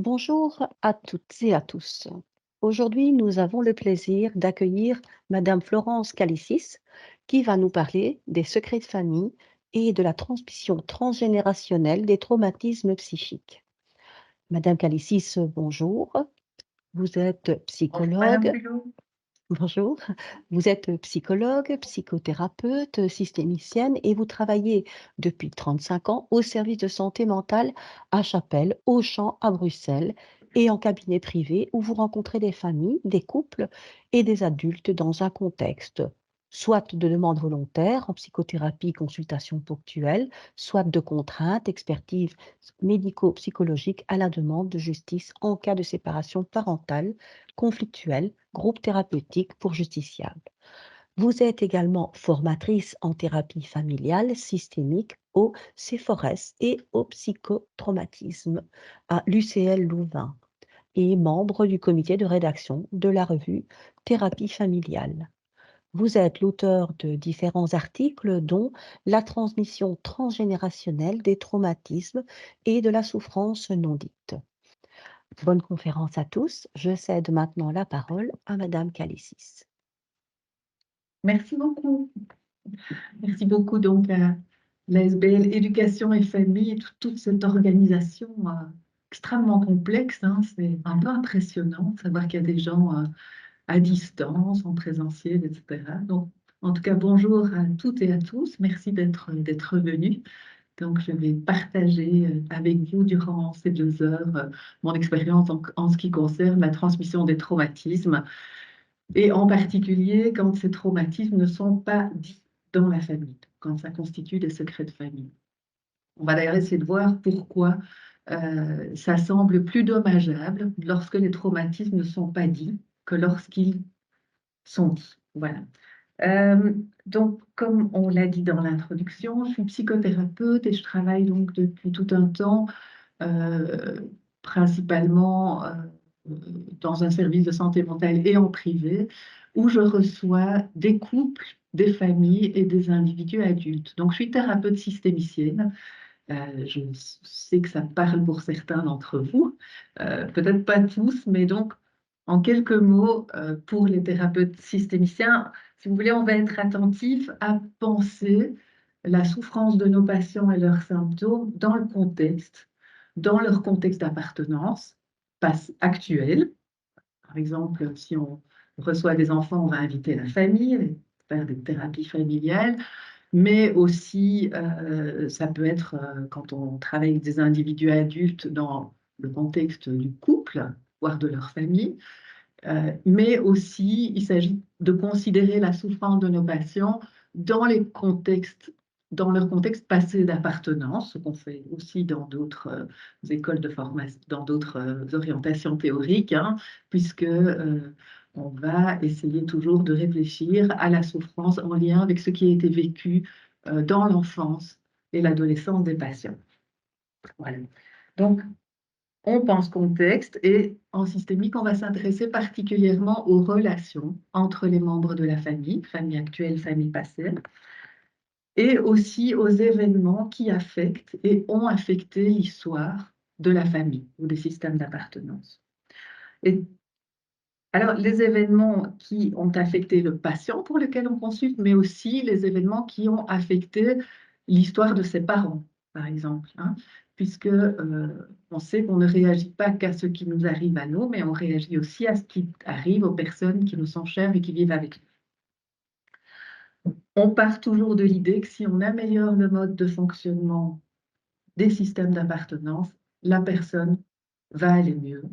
Bonjour à toutes et à tous. Aujourd'hui, nous avons le plaisir d'accueillir Madame Florence Calicis qui va nous parler des secrets de famille et de la transmission transgénérationnelle des traumatismes psychiques. Madame Calicis, bonjour. Vous êtes Bonjour Madame psychologue. Bulot. Bonjour. Vous êtes psychologue, psychothérapeute, systémicienne et vous travaillez depuis 35 ans au service de santé mentale à Chapelle, Auchan, à Bruxelles et en cabinet privé où vous rencontrez des familles, des couples et des adultes dans un contexte soit de demande volontaire en psychothérapie, consultation ponctuelle, soit de contraintes, expertise médico-psychologique à la demande de justice en cas de séparation parentale, conflictuelle, groupe thérapeutique pour justiciables. Vous êtes également formatrice en thérapie familiale systémique au CEFORES et au psychotraumatisme à l'UCL Louvain et membre du comité de rédaction de la revue Thérapie familiale. Vous êtes l'auteur de différents articles dont La transmission transgénérationnelle des traumatismes et de la souffrance non dite. Bonne conférence à tous. Je cède maintenant la parole à Madame Calicis. Merci beaucoup. Merci beaucoup donc à l'ASBL Éducation et Famille et toute cette organisation extrêmement complexe, hein. C'est un peu impressionnant de savoir qu'il y a des gens à distance, en présentiel, etc. Donc, en tout cas, bonjour à toutes et à tous. Merci d'être venus. Donc, je vais partager avec vous durant ces 2 heures mon expérience en ce qui concerne la transmission des traumatismes. Et en particulier quand ces traumatismes ne sont pas dits dans la famille, quand ça constitue des secrets de famille. On va d'ailleurs essayer de voir pourquoi ça semble plus dommageable lorsque les traumatismes ne sont pas dits que lorsqu'ils sont dits. Voilà. Donc, comme on l'a dit dans l'introduction, je suis psychothérapeute et je travaille donc depuis tout un temps, euh, principalement dans un service de santé mentale et en privé, où je reçois des couples, des familles et des individus adultes. Donc, je suis thérapeute systémicienne. Je sais que ça parle pour certains d'entre vous, peut-être pas tous, mais donc, en quelques mots, pour les thérapeutes systémiciens, si vous voulez, on va être attentif à penser la souffrance de nos patients et leurs symptômes dans leur contexte d'appartenance actuel. Par exemple, si on reçoit des enfants, on va inviter la famille, faire des thérapies familiales, mais aussi, ça peut être quand on travaille avec des individus adultes dans le contexte du couple, voire de leur famille, mais aussi, il s'agit de considérer la souffrance de nos patients dans les contextes, dans leur contexte passé d'appartenance, ce qu'on fait aussi dans d'autres écoles de formation, dans d'autres orientations théoriques, hein, puisque on va essayer toujours de réfléchir à la souffrance en lien avec ce qui a été vécu dans l'enfance et l'adolescence des patients. Voilà. Donc, on pense contexte et en systémique, on va s'intéresser particulièrement aux relations entre les membres de la famille, famille actuelle, famille passée, et aussi aux événements qui affectent et ont affecté l'histoire de la famille ou des systèmes d'appartenance. Et alors, les événements qui ont affecté le patient pour lequel on consulte, mais aussi les événements qui ont affecté l'histoire de ses parents, par exemple, hein, puisque on sait qu'on ne réagit pas qu'à ce qui nous arrive à nous, mais on réagit aussi à ce qui arrive aux personnes qui nous sont chères et qui vivent avec nous. On part toujours de l'idée que si on améliore le mode de fonctionnement des systèmes d'appartenance, la personne va aller mieux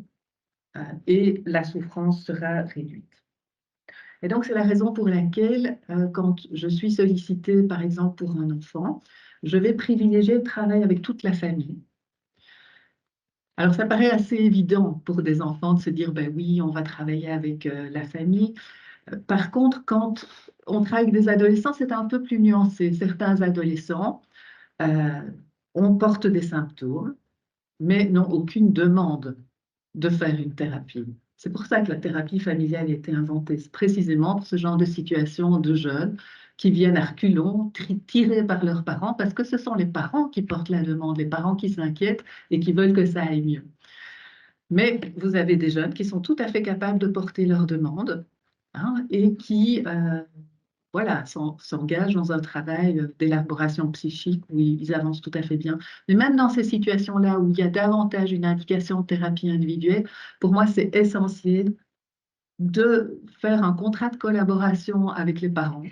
et la souffrance sera réduite. Et donc, c'est la raison pour laquelle, quand je suis sollicitée, par exemple, pour un enfant, je vais privilégier le travail avec toute la famille. Alors, ça paraît assez évident pour des enfants de se dire, ben oui, on va travailler avec la famille. Par contre, quand on travaille avec des adolescents, c'est un peu plus nuancé. Certains adolescents euh, on porte des symptômes, mais n'ont aucune demande de faire une thérapie. C'est pour ça que la thérapie familiale a été inventée, c'est précisément pour ce genre de situation de jeunes qui viennent à reculons, tirés par leurs parents, parce que ce sont les parents qui portent la demande, les parents qui s'inquiètent et qui veulent que ça aille mieux. Mais vous avez des jeunes qui sont tout à fait capables de porter leurs demandes, hein, et qui voilà, s'engagent dans un travail d'élaboration psychique où ils avancent tout à fait bien. Mais même dans ces situations-là où il y a davantage une indication de thérapie individuelle, pour moi, c'est essentiel de faire un contrat de collaboration avec les parents.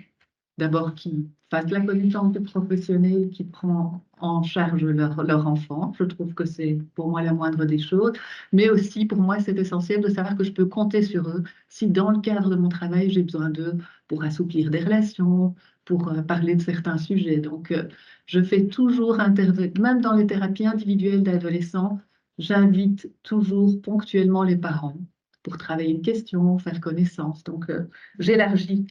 D'abord, qui fassent la connaissance du professionnel qui prend en charge leur enfant. Je trouve que c'est pour moi la moindre des choses. Mais aussi, pour moi, c'est essentiel de savoir que je peux compter sur eux si dans le cadre de mon travail, j'ai besoin d'eux pour assouplir des relations, pour parler de certains sujets. Donc, je fais toujours intervenir, même dans les thérapies individuelles d'adolescents, j'invite toujours ponctuellement les parents pour travailler une question, faire connaissance. Donc, j'élargis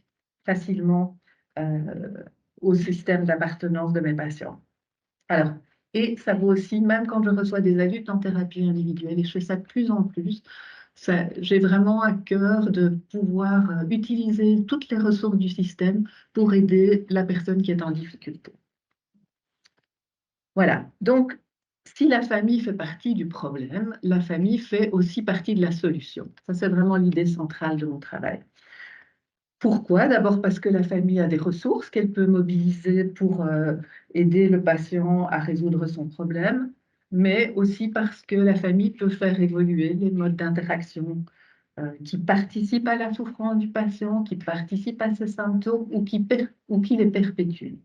facilement euh, au système d'appartenance de mes patients. Alors, et ça vaut aussi, même quand je reçois des adultes en thérapie individuelle, et je fais ça de plus en plus, j'ai vraiment à cœur de pouvoir utiliser toutes les ressources du système pour aider la personne qui est en difficulté. Voilà, donc si la famille fait partie du problème, la famille fait aussi partie de la solution. Ça, c'est vraiment l'idée centrale de mon travail. Pourquoi? D'abord parce que la famille a des ressources qu'elle peut mobiliser pour aider le patient à résoudre son problème, mais aussi parce que la famille peut faire évoluer les modes d'interaction qui participent à la souffrance du patient, qui participent à ses symptômes ou qui les perpétuent.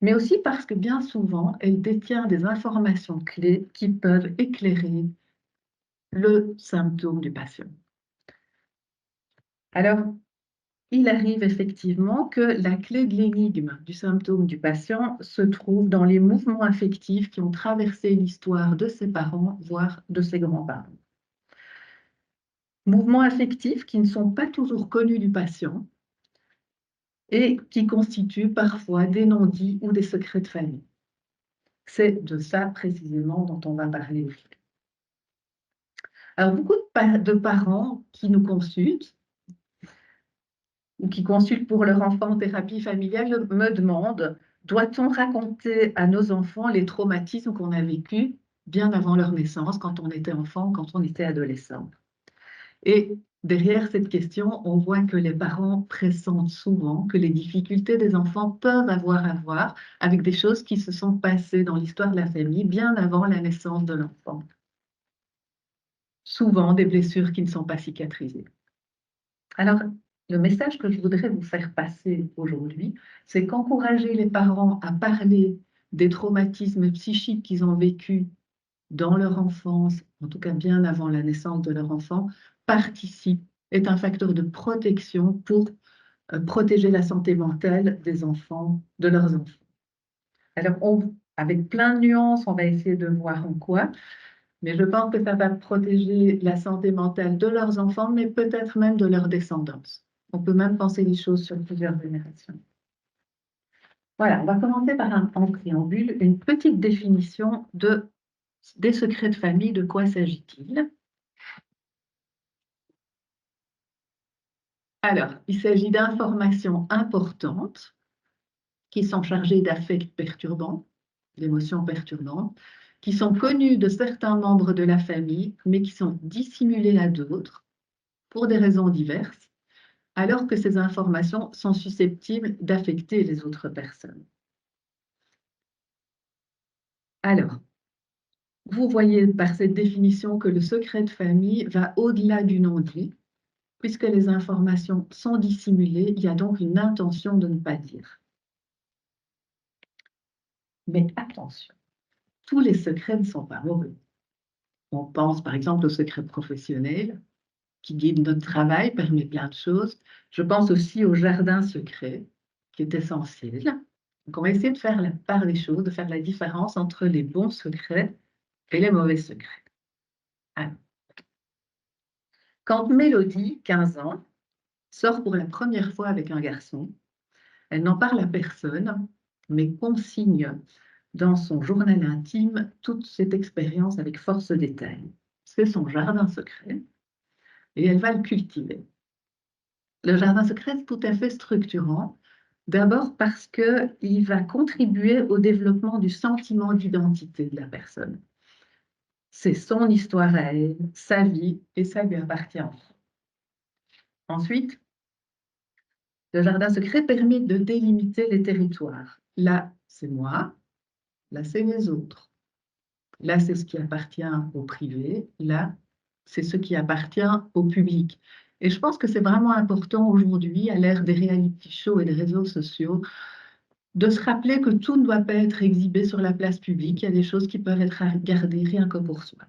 Mais aussi parce que bien souvent, elle détient des informations clés qui peuvent éclairer le symptôme du patient. Alors, il arrive effectivement que la clé de l'énigme du symptôme du patient se trouve dans les mouvements affectifs qui ont traversé l'histoire de ses parents, voire de ses grands-parents. Mouvements affectifs qui ne sont pas toujours connus du patient et qui constituent parfois des non-dits ou des secrets de famille. C'est de ça précisément dont on va parler aujourd'hui. Alors, beaucoup de parents qui nous consultent ou qui consultent pour leur enfant en thérapie familiale me demandent, doit-on raconter à nos enfants les traumatismes qu'on a vécus bien avant leur naissance, quand on était enfant, quand on était adolescent? Et derrière cette question, on voit que les parents pressentent souvent que les difficultés des enfants peuvent avoir à voir avec des choses qui se sont passées dans l'histoire de la famille bien avant la naissance de l'enfant. Souvent des blessures qui ne sont pas cicatrisées. Alors, le message que je voudrais vous faire passer aujourd'hui, c'est qu'encourager les parents à parler des traumatismes psychiques qu'ils ont vécus dans leur enfance, en tout cas bien avant la naissance de leur enfant, est un facteur de protection pour protéger la santé mentale des enfants, de leurs enfants. Alors, avec plein de nuances, on va essayer de voir en quoi, mais je pense que ça va protéger la santé mentale de leurs enfants, mais peut-être même de leur descendance. On peut même penser les choses sur plusieurs générations. Voilà, on va commencer par en préambule une petite définition des secrets de famille. De quoi s'agit-il? Alors, il s'agit d'informations importantes qui sont chargées d'affects perturbants, d'émotions perturbantes, qui sont connues de certains membres de la famille, mais qui sont dissimulées à d'autres pour des raisons diverses, alors que ces informations sont susceptibles d'affecter les autres personnes. Alors, vous voyez par cette définition que le secret de famille va au-delà du non-dit. Puisque les informations sont dissimulées, il y a donc une intention de ne pas dire. Mais attention, tous les secrets ne sont pas mauvais. On pense par exemple au secret professionnel qui guide notre travail, permet plein de choses. Je pense aussi au jardin secret qui est essentiel. Donc on va essayer de faire la part des choses, de faire la différence entre les bons secrets et les mauvais secrets. Alors, quand Mélodie, 15 ans, sort pour la première fois avec un garçon, elle n'en parle à personne, mais consigne dans son journal intime toute cette expérience avec force détail. C'est son jardin secret et elle va le cultiver. Le jardin secret est tout à fait structurant, d'abord parce qu'il va contribuer au développement du sentiment d'identité de la personne. C'est son histoire à elle, sa vie, et ça lui appartient. Ensuite, le jardin secret permet de délimiter les territoires. Là, c'est moi, là, c'est les autres. Là, c'est ce qui appartient au privé, là, c'est ce qui appartient au public. Et je pense que c'est vraiment important aujourd'hui, à l'ère des reality shows et des réseaux sociaux, de se rappeler que tout ne doit pas être exhibé sur la place publique. Il y a des choses qui peuvent être regardées rien que pour soi.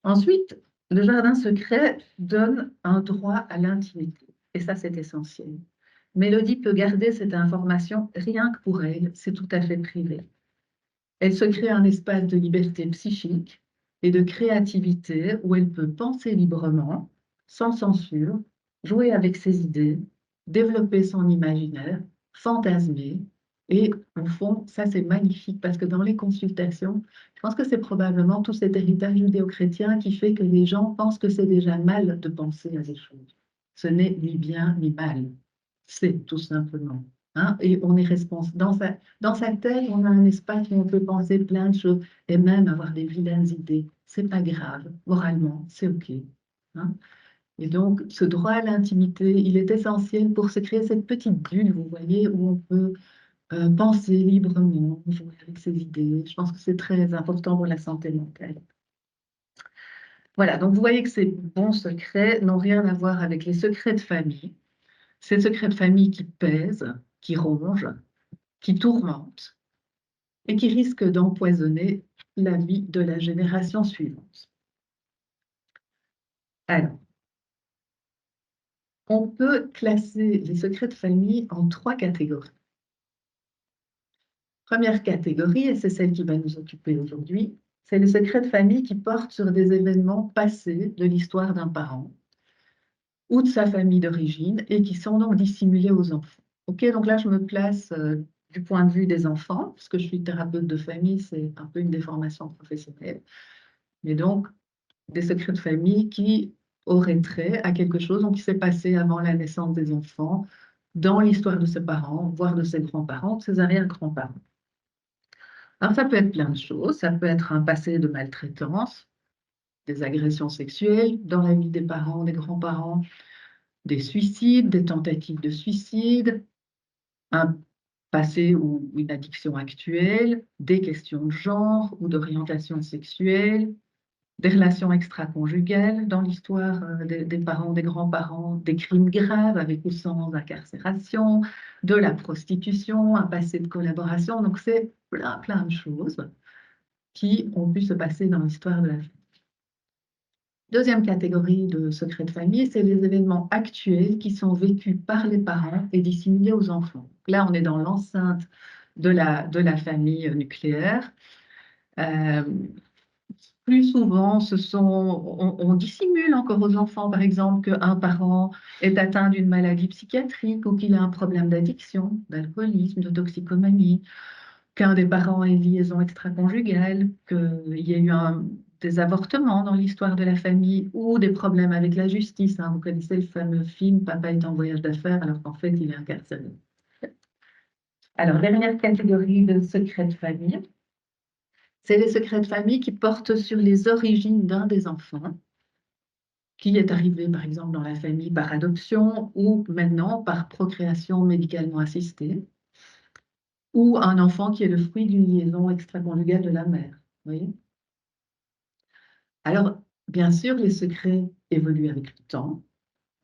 Ensuite, le jardin secret donne un droit à l'intimité. Et ça, c'est essentiel. Mélodie peut garder cette information rien que pour elle, c'est tout à fait privé. Elle se crée un espace de liberté psychique et de créativité où elle peut penser librement, sans censure, jouer avec ses idées, développer son imaginaire, fantasmer. Et au fond, ça c'est magnifique parce que dans les consultations, je pense que c'est probablement tout cet héritage judéo-chrétien qui fait que les gens pensent que c'est déjà mal de penser à des choses. Ce n'est ni bien ni mal, c'est tout simplement. Hein, et on est responsable. Dans sa tête, on a un espace où on peut penser plein de choses et même avoir des vilaines idées. C'est pas grave, moralement, c'est OK. Hein. Et donc, ce droit à l'intimité, il est essentiel pour se créer cette petite bulle, vous voyez, où on peut penser librement, jouer avec ses idées. Je pense que c'est très important pour la santé mentale. Voilà, donc vous voyez que ces bons secrets n'ont rien à voir avec les secrets de famille. Ces secrets de famille qui pèsent, qui rongent, qui tourmentent et qui risque d'empoisonner la vie de la génération suivante. Alors, on peut classer les secrets de famille en 3 catégories. Première catégorie, et c'est celle qui va nous occuper aujourd'hui, c'est les secrets de famille qui portent sur des événements passés de l'histoire d'un parent ou de sa famille d'origine et qui sont donc dissimulés aux enfants. Ok, donc là, je me place du point de vue des enfants, parce que je suis thérapeute de famille, c'est un peu une déformation professionnelle. Mais donc, des secrets de famille qui auraient trait à quelque chose qui s'est passé avant la naissance des enfants, dans l'histoire de ses parents, voire de ses grands-parents, de ses arrière-grands-parents. Alors, ça peut être plein de choses. Ça peut être un passé de maltraitance, des agressions sexuelles dans la vie des parents, des grands-parents, des suicides, des tentatives de suicide, un passé ou une addiction actuelle, des questions de genre ou d'orientation sexuelle, des relations extra-conjugales dans l'histoire des parents, des grands-parents, des crimes graves avec ou sans incarcération, de la prostitution, un passé de collaboration. Donc, c'est plein, plein de choses qui ont pu se passer dans l'histoire de la famille. Deuxième catégorie de secrets de famille, c'est les événements actuels qui sont vécus par les parents et dissimulés aux enfants. Là, on est dans l'enceinte de la famille nucléaire. Euh, Plus souvent, on dissimule encore aux enfants, par exemple, qu'un parent est atteint d'une maladie psychiatrique ou qu'il a un problème d'addiction, d'alcoolisme, de toxicomanie, qu'un des parents ait une liaison extra-conjugale, qu'il y ait eu des avortements dans l'histoire de la famille ou des problèmes avec la justice. Hein. Vous connaissez le fameux film Papa est en voyage d'affaires alors qu'en fait, il est incarcéré. Alors, dernière catégorie de secrets de famille. C'est les secrets de famille qui portent sur les origines d'un des enfants, qui est arrivé par exemple dans la famille par adoption ou maintenant par procréation médicalement assistée, ou un enfant qui est le fruit d'une liaison extraconjugale de la mère. Vous voyez. Alors, bien sûr, les secrets évoluent avec le temps.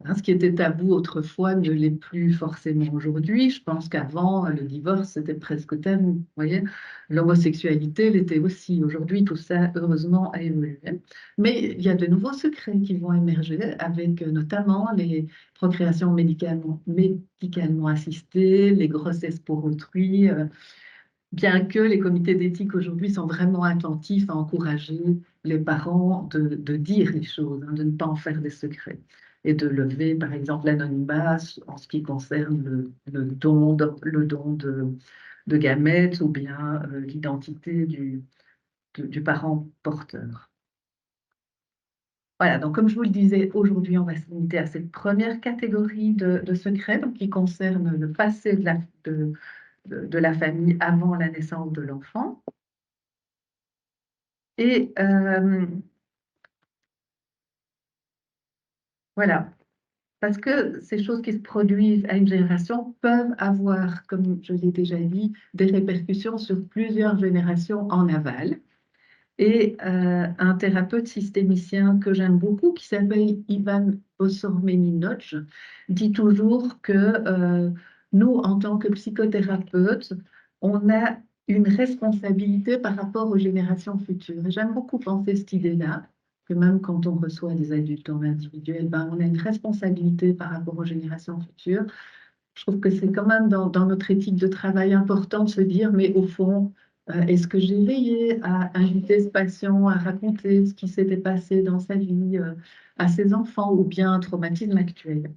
Hein, ce qui était tabou autrefois ne l'est plus forcément aujourd'hui. Je pense qu'avant, le divorce, c'était presque tabou. Vous voyez, l'homosexualité l'était aussi. Aujourd'hui, tout ça, heureusement, a évolué. Mais il y a de nouveaux secrets qui vont émerger avec notamment les procréations médicalement assistées, les grossesses pour autrui. Bien que les comités d'éthique aujourd'hui sont vraiment attentifs à encourager les parents de dire les choses, hein, de ne pas en faire des secrets et de lever, par exemple, l'anonymat en ce qui concerne le don de gamètes ou bien l'identité du parent porteur. Voilà, donc comme je vous le disais, aujourd'hui, on va se limiter à cette première catégorie de secrets donc, qui concerne le passé de la famille avant la naissance de l'enfant. Et voilà, parce que ces choses qui se produisent à une génération peuvent avoir, comme je l'ai déjà dit, des répercussions sur plusieurs générations en aval. Et un thérapeute systémicien que j'aime beaucoup, qui s'appelle Ivan Osormeninoch, dit toujours que nous, en tant que psychothérapeutes, on a une responsabilité par rapport aux générations futures. Et j'aime beaucoup penser cette idée-là, que même quand on reçoit des adultes en individuel, ben, on a une responsabilité par rapport aux générations futures. Je trouve que c'est quand même dans notre éthique de travail important de se dire, mais au fond, est-ce que j'ai veillé à inviter ce patient à raconter ce qui s'était passé dans sa vie à ses enfants ou bien un traumatisme actuel?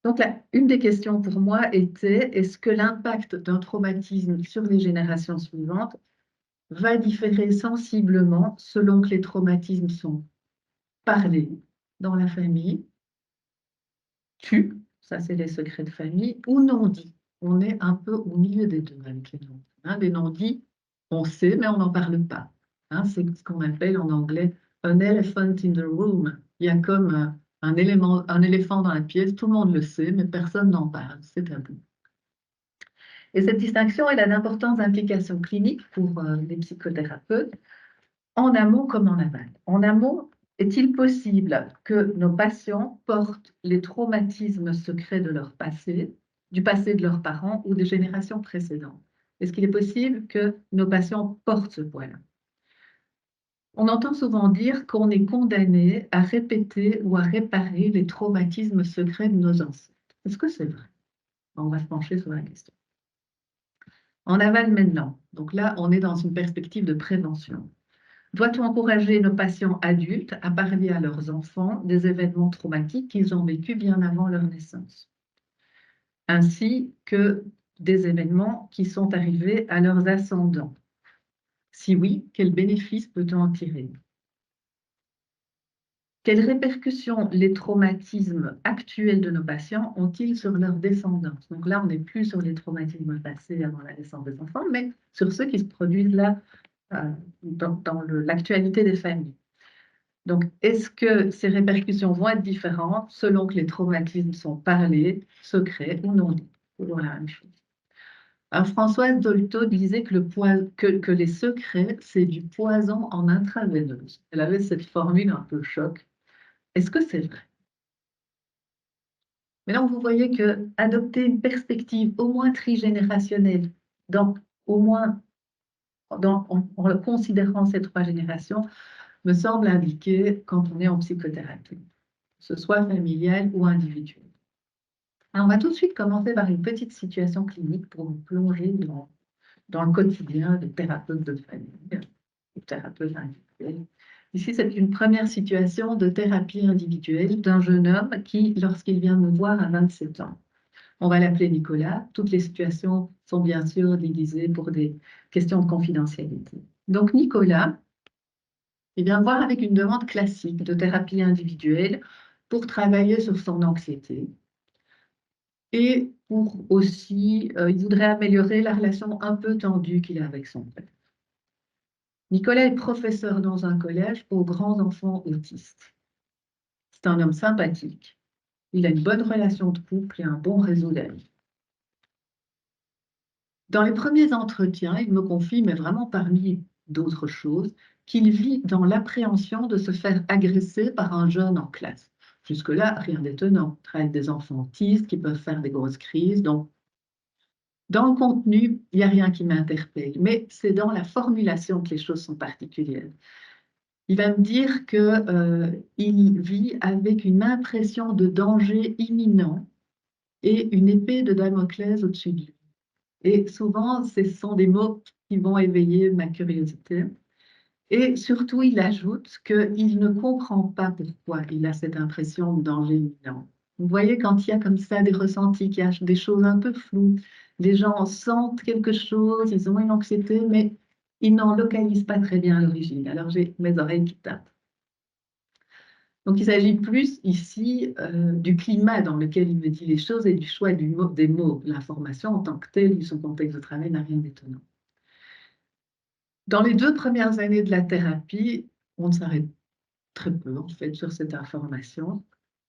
Donc là, une des questions pour moi était, est-ce que l'impact d'un traumatisme sur les générations suivantes va différer sensiblement selon que les traumatismes sont parlés dans la famille, tu, ça c'est les secrets de famille, ou non dit. On est un peu au milieu des deux avec les non-dits. Hein, les non-dits, on sait, mais on n'en parle pas. Hein, c'est ce qu'on appelle en anglais un elephant in the room. Il y a comme un éléphant dans la pièce, tout le monde le sait, mais personne n'en parle, c'est tabou. Et cette distinction, elle a d'importantes implications cliniques pour les psychothérapeutes, en amont comme en aval. En amont, est-il possible que nos patients portent les traumatismes secrets de leur passé, du passé de leurs parents ou des générations précédentes? Est-ce qu'il est possible que nos patients portent ce poids-là? On entend souvent dire qu'on est condamné à répéter ou à réparer les traumatismes secrets de nos ancêtres. Est-ce que c'est vrai? On va se pencher sur la question. En aval maintenant, donc là, on est dans une perspective de prévention. Doit-on encourager nos patients adultes à parler à leurs enfants des événements traumatiques qu'ils ont vécus bien avant leur naissance, ainsi que des événements qui sont arrivés à leurs ascendants? Si oui, quels bénéfices peut-on en tirer? Quelles répercussions les traumatismes actuels de nos patients ont-ils sur leur descendance? Donc là, on n'est plus sur les traumatismes passés avant la naissance des enfants, mais sur ceux qui se produisent là dans l'actualité des familles. Donc, est-ce que ces répercussions vont être différentes selon que les traumatismes sont parlés, secrets ou non dits? Toujours la même chose. Françoise Dolto disait que les secrets, c'est du poison en intraveineuse. Elle avait cette formule un peu choc. Est-ce que c'est vrai? Mais donc, vous voyez que adopter une perspective au moins trigénérationnelle, au moins en considérant ces trois générations, me semble indiquer quand on est en psychothérapie, que ce soit familial ou individuel. Alors, on va tout de suite commencer par une petite situation clinique pour vous plonger dans le quotidien des thérapeutes de famille, des thérapeutes individuels. Ici, c'est une première situation de thérapie individuelle d'un jeune homme qui, lorsqu'il vient me voir à 27 ans, on va l'appeler Nicolas. Toutes les situations sont bien sûr déguisées pour des questions de confidentialité. Donc, Nicolas, il vient me voir avec une demande classique de thérapie individuelle pour travailler sur son anxiété et pour aussi, il voudrait améliorer la relation un peu tendue qu'il a avec son père. Nicolas est professeur dans un collège pour grands enfants autistes. C'est un homme sympathique. Il a une bonne relation de couple et un bon réseau d'amis. Dans les premiers entretiens, il me confie, mais vraiment parmi d'autres choses, qu'il vit dans l'appréhension de se faire agresser par un jeune en classe. Jusque-là, rien d'étonnant. Il travaille avec des enfants autistes qui peuvent faire des grosses crises. Donc, dans le contenu, il n'y a rien qui m'interpelle, mais c'est dans la formulation que les choses sont particulières. Il va me dire qu'il vit avec une impression de danger imminent et une épée de Damoclès au-dessus de lui. Et souvent, ce sont des mots qui vont éveiller ma curiosité. Et surtout, il ajoute qu'il ne comprend pas pourquoi il a cette impression de danger imminent. Vous voyez, quand il y a comme ça des ressentis, qu'il y a des choses un peu floues, les gens sentent quelque chose, ils ont une anxiété, mais ils n'en localisent pas très bien l'origine. Alors, j'ai mes oreilles qui tapent. Donc, il s'agit plus ici du climat dans lequel il me dit les choses et du choix des mots. L'information en tant que telle, son contexte de travail n'a rien d'étonnant. Dans les 2 premières années de la thérapie, on s'arrête très peu en fait sur cette information.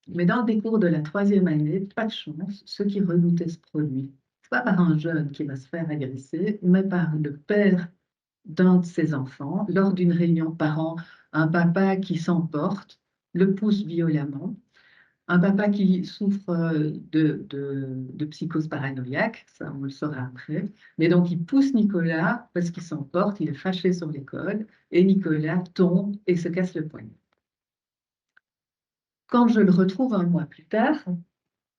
Mais dans le décours de la 3e année, pas de chance, ceux qui redoutaient se produit. Pas par un jeune qui va se faire agresser, mais par le père d'un de ses enfants, lors d'une réunion de parents, un papa qui s'emporte, le pousse violemment, un papa qui souffre de psychose paranoïaque, ça on le saura après, mais donc il pousse Nicolas parce qu'il s'emporte, il est fâché sur l'école, et Nicolas tombe et se casse le poignet. Quand je le retrouve un mois plus tard,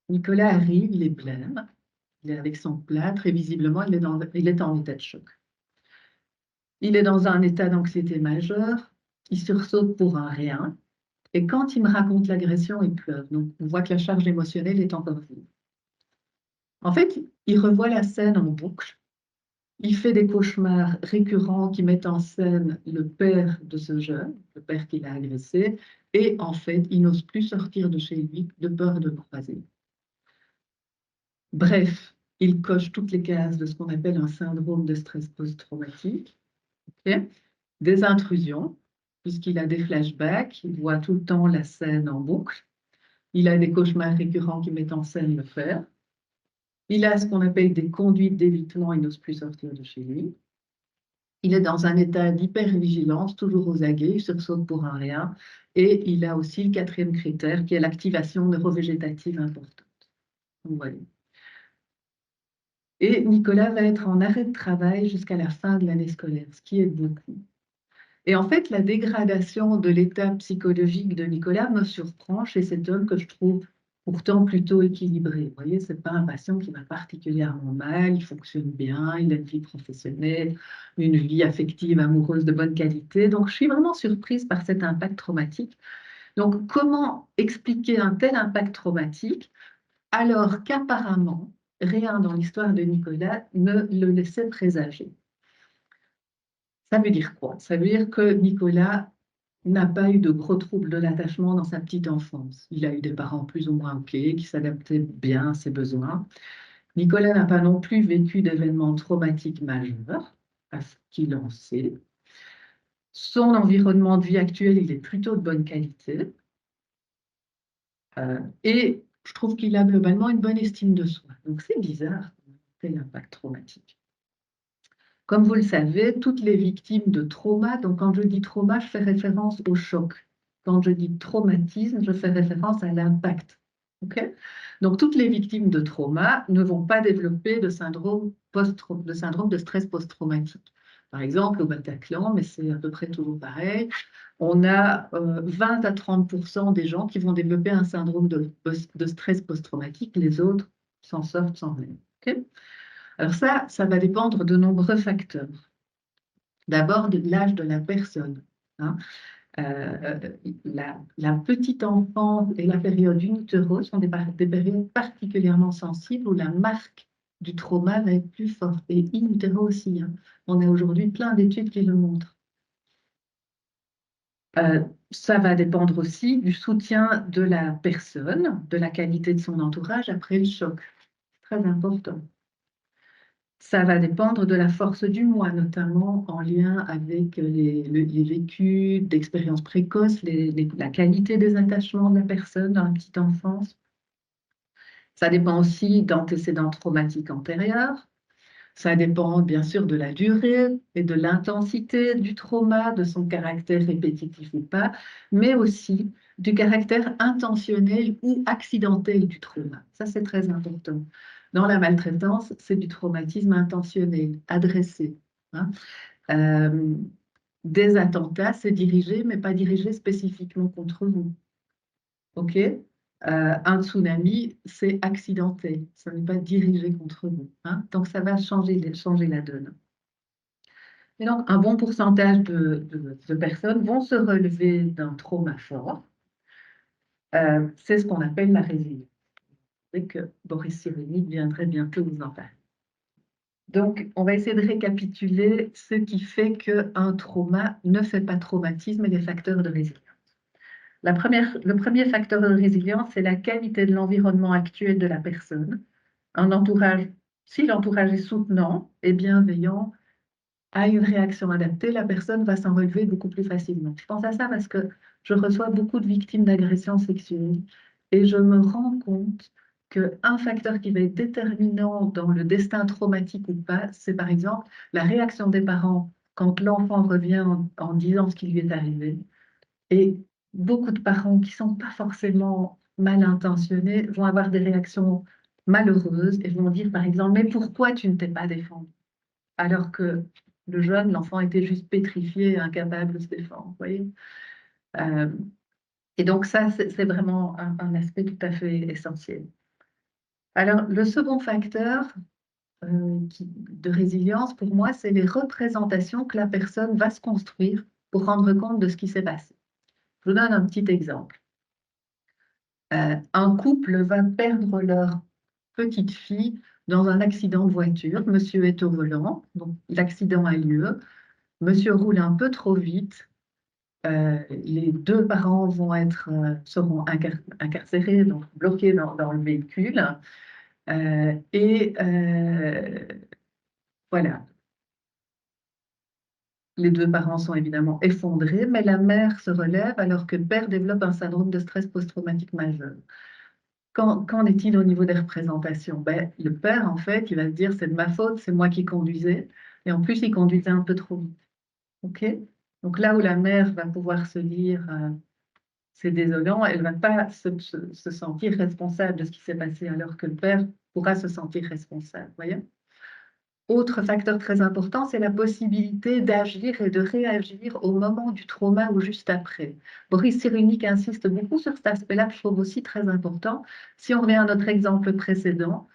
Nicolas arrive, il est blême, il est avec son plâtre et visiblement il est en état de choc. Il est dans un état d'anxiété majeure, il sursaute pour un rien, et quand il me raconte l'agression, il pleure. Donc on voit que la charge émotionnelle est encore vive. En fait, il revoit la scène en boucle, il fait des cauchemars récurrents qui mettent en scène le père de ce jeune, le père qui l'a agressé, et en fait, il n'ose plus sortir de chez lui de peur de le croiser. Bref, il coche toutes les cases de ce qu'on appelle un syndrome de stress post-traumatique. Ok. Des intrusions, puisqu'il a des flashbacks, il voit tout le temps la scène en boucle. Il a des cauchemars récurrents qui mettent en scène le faire. Il a ce qu'on appelle des conduites d'évitement, il n'ose plus sortir de chez lui. Il est dans un état d'hypervigilance, toujours aux aguets, il sursaute pour un rien. Et il a aussi le 4e critère, qui est l'activation neurovégétative importante. Vous voyez. Et Nicolas va être en arrêt de travail jusqu'à la fin de l'année scolaire, ce qui est beaucoup. Et en fait, la dégradation de l'état psychologique de Nicolas me surprend chez cet homme que je trouve pourtant plutôt équilibré. Vous voyez, ce n'est pas un patient qui va particulièrement mal, il fonctionne bien, il a une vie professionnelle, une vie affective, amoureuse de bonne qualité. Donc, je suis vraiment surprise par cet impact traumatique. Donc, comment expliquer un tel impact traumatique alors qu'apparemment, rien dans l'histoire de Nicolas ne le laissait présager? Ça veut dire quoi? Ça veut dire que Nicolas n'a pas eu de gros troubles de l'attachement dans sa petite enfance. Il a eu des parents plus ou moins OK, qui s'adaptaient bien à ses besoins. Nicolas n'a pas non plus vécu d'événements traumatiques majeurs, à ce qu'il en sait. Son environnement de vie actuel, il est plutôt de bonne qualité. Et je trouve qu'il a globalement une bonne estime de soi. Donc c'est bizarre, c'est l'impact traumatique. Comme vous le savez, toutes les victimes de trauma, donc quand je dis trauma, je fais référence au choc. Quand je dis traumatisme, je fais référence à l'impact. Okay. Donc toutes les victimes de trauma ne vont pas développer de syndrome de stress post-traumatique. Par exemple, au Bataclan, mais c'est à peu près toujours pareil, on a 20 à 30% des gens qui vont développer un syndrome de stress post-traumatique, les autres s'en sortent sans rien. Okay. Alors ça va dépendre de nombreux facteurs. D'abord, de l'âge de la personne. Hein. La petite enfance et la période in utero sont des périodes particulièrement sensibles où la marque du trauma va être plus forte. Et in utero aussi. Hein. On a aujourd'hui plein d'études qui le montrent. Ça va dépendre aussi du soutien de la personne, de la qualité de son entourage après le choc. Très important. Ça va dépendre de la force du moi, notamment en lien avec les vécus d'expériences précoces, la qualité des attachements de la personne dans la petite enfance. Ça dépend aussi d'antécédents traumatiques antérieurs. Ça dépend bien sûr de la durée et de l'intensité du trauma, de son caractère répétitif ou pas, mais aussi du caractère intentionnel ou accidentel du trauma. Ça, c'est très important. Dans la maltraitance, c'est du traumatisme intentionnel, adressé. Hein. Euh, des attentats, c'est dirigé, mais pas dirigé spécifiquement contre vous. OK? Un tsunami, c'est accidentel, ça n'est pas dirigé contre vous. Hein. Donc, ça va changer la donne. Et donc, un bon pourcentage de personnes vont se relever d'un trauma fort. C'est ce qu'on appelle la résilience. Et que Boris Cyrulnik viendrait bientôt vous en parler. Donc, on va essayer de récapituler ce qui fait qu'un trauma ne fait pas traumatisme et les facteurs de résilience. Le premier facteur de résilience, c'est la qualité de l'environnement actuel de la personne. Un entourage, si l'entourage est soutenant et bienveillant, a une réaction adaptée, la personne va s'en relever beaucoup plus facilement. Je pense à ça parce que je reçois beaucoup de victimes d'agressions sexuelles et je me rends compte qu'un facteur qui va être déterminant dans le destin traumatique ou pas, c'est par exemple la réaction des parents quand l'enfant revient en disant ce qui lui est arrivé. Et beaucoup de parents qui ne sont pas forcément mal intentionnés vont avoir des réactions malheureuses et vont dire par exemple, mais pourquoi tu ne t'es pas défendu? Alors que le jeune, l'enfant était juste pétrifié, incapable de se défendre. Vous voyez. Euh, et donc ça, c'est vraiment un aspect tout à fait essentiel. Alors, le second facteur de résilience, pour moi, c'est les représentations que la personne va se construire pour rendre compte de ce qui s'est passé. Je vous donne un petit exemple. Un couple va perdre leur petite fille dans un accident de voiture. Monsieur est au volant, donc l'accident a lieu. Monsieur roule un peu trop vite. Les deux parents seront incarcérés, donc bloqués dans le véhicule. Voilà, les deux parents sont évidemment effondrés, mais la mère se relève alors que le père développe un syndrome de stress post-traumatique majeur. Qu'en est-il au niveau des représentations? Ben, le père, en fait, il va se dire, c'est de ma faute, c'est moi qui conduisais, et en plus, il conduisait un peu trop vite. OK? Donc là où la mère va pouvoir se dire, c'est désolant, elle ne va pas se sentir responsable de ce qui s'est passé, alors que le père pourra se sentir responsable. Voyez. Autre facteur très important, c'est la possibilité d'agir et de réagir au moment du trauma ou juste après. Boris Cyrulnik insiste beaucoup sur cet aspect-là, je trouve aussi très important. Si on revient à notre exemple précédent,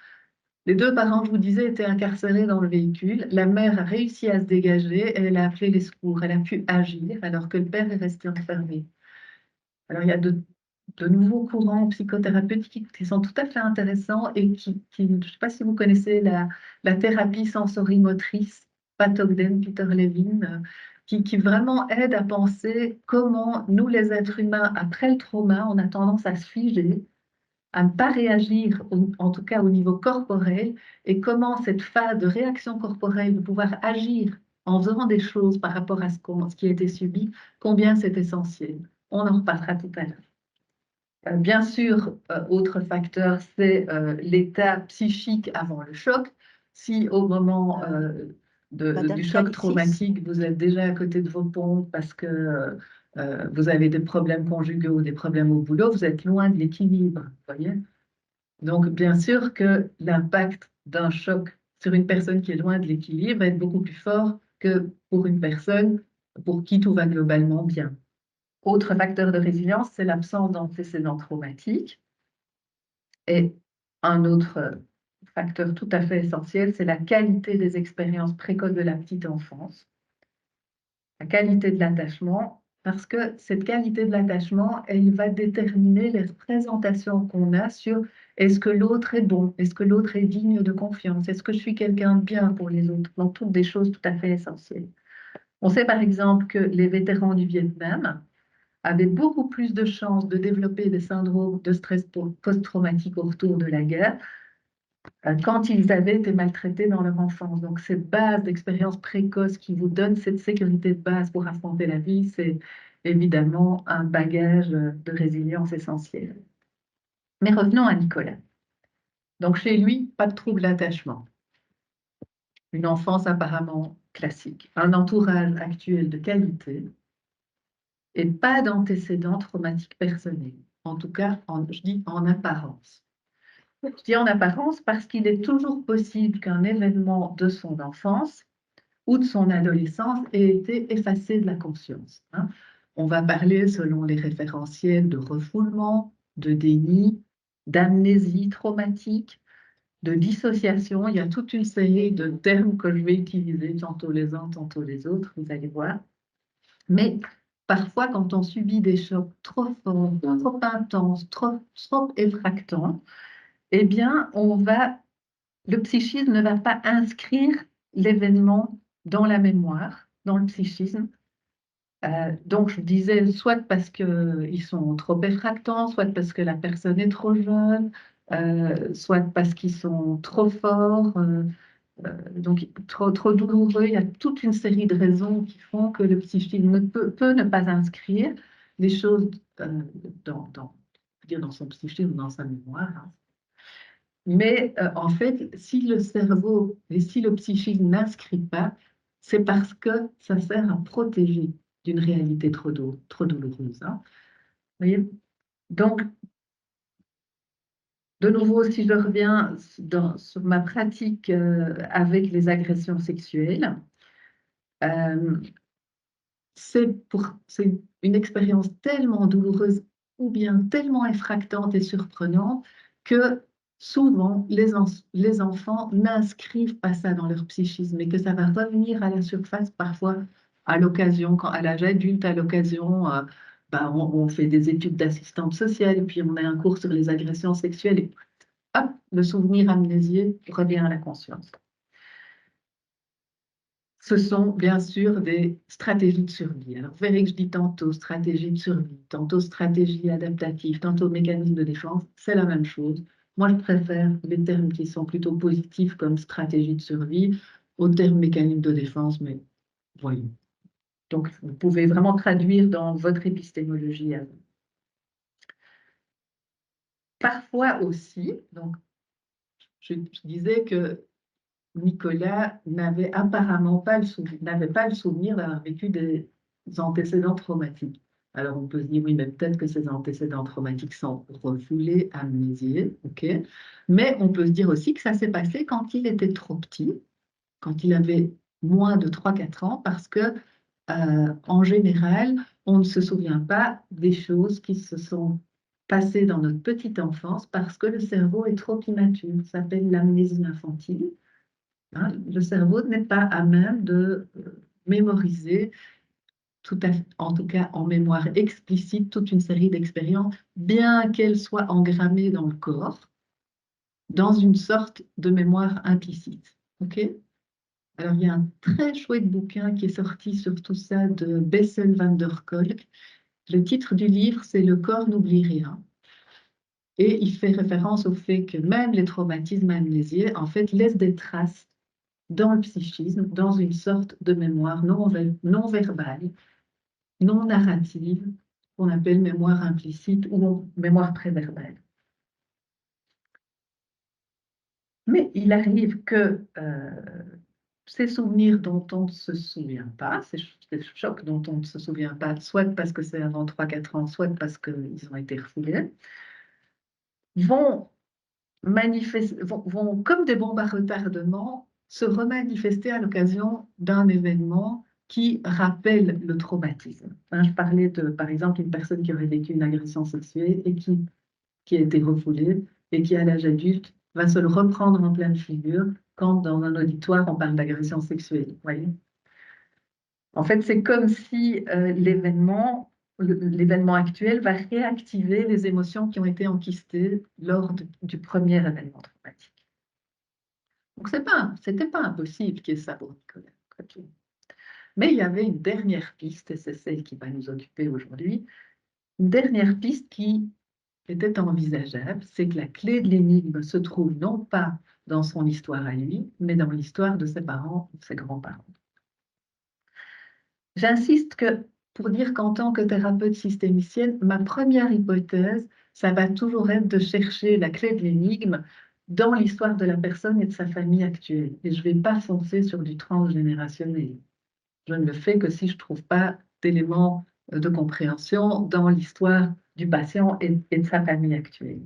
les deux parents, je vous disais, étaient incarcérés dans le véhicule. La mère a réussi à se dégager et elle a appelé les secours. Elle a pu agir alors que le père est resté enfermé. Alors, il y a de nouveaux courants psychothérapeutiques qui sont tout à fait intéressants et je ne sais pas si vous connaissez la thérapie sensorimotrice, Pat Ogden, Peter Levine, qui vraiment aide à penser comment nous, les êtres humains, après le trauma, on a tendance à se figer, à ne pas réagir, en tout cas au niveau corporel, et comment cette phase de réaction corporelle, de pouvoir agir en faisant des choses par rapport à ce qui a été subi, combien c'est essentiel. On en reparlera tout à l'heure. Bien sûr, autre facteur, c'est l'état psychique avant le choc. Si au moment Madame du choc Calicis? traumatique, vous êtes déjà à côté de vos pompes parce que vous avez des problèmes conjugaux, des problèmes au boulot, vous êtes loin de l'équilibre, voyez? Donc, bien sûr que l'impact d'un choc sur une personne qui est loin de l'équilibre va être beaucoup plus fort que pour une personne pour qui tout va globalement bien. Autre facteur de résilience, c'est l'absence d'antécédents traumatiques. Et un autre facteur tout à fait essentiel, c'est la qualité des expériences précoces de la petite enfance, la qualité de l'attachement, parce que cette qualité de l'attachement, elle va déterminer les représentations qu'on a sur est-ce que l'autre est bon, est-ce que l'autre est digne de confiance, est-ce que je suis quelqu'un de bien pour les autres, donc toutes des choses tout à fait essentielles. On sait par exemple que les vétérans du Vietnam avaient beaucoup plus de chances de développer des syndromes de stress post-traumatique au retour de la guerre quand ils avaient été maltraités dans leur enfance. Donc, cette base d'expérience précoce qui vous donne cette sécurité de base pour affronter la vie, c'est évidemment un bagage de résilience essentiel. Mais revenons à Nicolas. Donc, chez lui, pas de trouble d'attachement. Une enfance apparemment classique, un entourage actuel de qualité et pas d'antécédents traumatiques personnels. En tout cas, je dis en apparence. Je dis en apparence parce qu'il est toujours possible qu'un événement de son enfance ou de son adolescence ait été effacé de la conscience. Hein. On va parler, selon les référentiels, de refoulement, de déni, d'amnésie traumatique, de dissociation. Il y a toute une série de termes que je vais utiliser, tantôt les uns, tantôt les autres, vous allez voir. Mais parfois, quand on subit des chocs trop forts, trop intenses, trop effractants, eh bien, le psychisme ne va pas inscrire l'événement dans la mémoire, dans le psychisme. Donc, je disais, soit parce qu'ils sont trop effractants, soit parce que la personne est trop jeune, soit parce qu'ils sont trop forts. Donc, trop douloureux, il y a toute une série de raisons qui font que le psychisme peut ne pas inscrire les choses dans son psychisme, dans sa mémoire, hein. Mais en fait, si le cerveau et si le psychisme n'inscrit pas, c'est parce que ça sert à protéger d'une réalité trop douloureuse, hein. Vous voyez? Donc, de nouveau, si je reviens sur ma pratique avec les agressions sexuelles, euh, c'est une expérience tellement douloureuse ou bien tellement effractante et surprenante que souvent les enfants n'inscrivent pas ça dans leur psychisme et que ça va revenir à la surface parfois à l'occasion, à l'âge adulte, à l'occasion, on fait des études d'assistante sociale et puis on a un cours sur les agressions sexuelles et hop, le souvenir amnésié revient à la conscience. Ce sont bien sûr des stratégies de survie. Alors, vous verrez que je dis tantôt stratégie de survie, tantôt stratégie adaptative, tantôt mécanisme de défense, c'est la même chose. Moi, je préfère les termes qui sont plutôt positifs comme stratégie de survie aux termes mécanisme de défense, mais voyons. Donc, vous pouvez vraiment traduire dans votre épistémologie à vous. Parfois aussi, donc, je disais que Nicolas n'avait apparemment pas n'avait pas le souvenir d'avoir vécu des antécédents traumatiques. Alors on peut se dire, oui, mais peut-être que ces antécédents traumatiques sont refoulés, amnésiés, ok. Mais on peut se dire aussi que ça s'est passé quand il était trop petit, quand il avait moins de 3 4 ans, parce que en général, on ne se souvient pas des choses qui se sont passées dans notre petite enfance parce que le cerveau est trop immature. Ça s'appelle l'amnésie infantile. Hein, le cerveau n'est pas à même de mémoriser, en tout cas en mémoire explicite, toute une série d'expériences, bien qu'elles soient engrammées dans le corps, dans une sorte de mémoire implicite. Ok. Alors, il y a un très chouette bouquin qui est sorti sur tout ça de Bessel van der Kolk. Le titre du livre, c'est Le corps n'oublie rien. Et il fait référence au fait que même les traumatismes amnésiés, en fait, laissent des traces dans le psychisme, dans une sorte de mémoire non verbale, non narrative, qu'on appelle mémoire implicite ou mémoire préverbale. Mais il arrive que ces souvenirs dont on ne se souvient pas, ces chocs dont on ne se souvient pas, soit parce que c'est avant 3 4 ans, soit parce qu'ils ont été refoulés, vont comme des bombes à retardement, se remanifester à l'occasion d'un événement qui rappelle le traumatisme. Hein, je parlais de, par exemple, une personne qui aurait vécu une agression sexuelle et qui a été refoulée et qui, à l'âge adulte, va se le reprendre en pleine figure quand, dans un auditoire, on parle d'agression sexuelle. Vous voyez. En fait, c'est comme si l'événement actuel va réactiver les émotions qui ont été enquistées lors du premier événement traumatique. Donc, c'était pas impossible qu'il y ait ça pour Nicolas. Mais il y avait une dernière piste, et c'est celle qui va nous occuper aujourd'hui, une dernière piste qui était envisageable, c'est que la clé de l'énigme se trouve non pas dans son histoire à lui, mais dans l'histoire de ses parents ou de ses grands-parents. J'insiste pour dire qu'en tant que thérapeute systémicienne, ma première hypothèse, ça va toujours être de chercher la clé de l'énigme dans l'histoire de la personne et de sa famille actuelle. Et je ne vais pas foncer sur du transgénérationnel. Je ne le fais que si je ne trouve pas d'éléments de compréhension dans l'histoire du patient et de sa famille actuelle.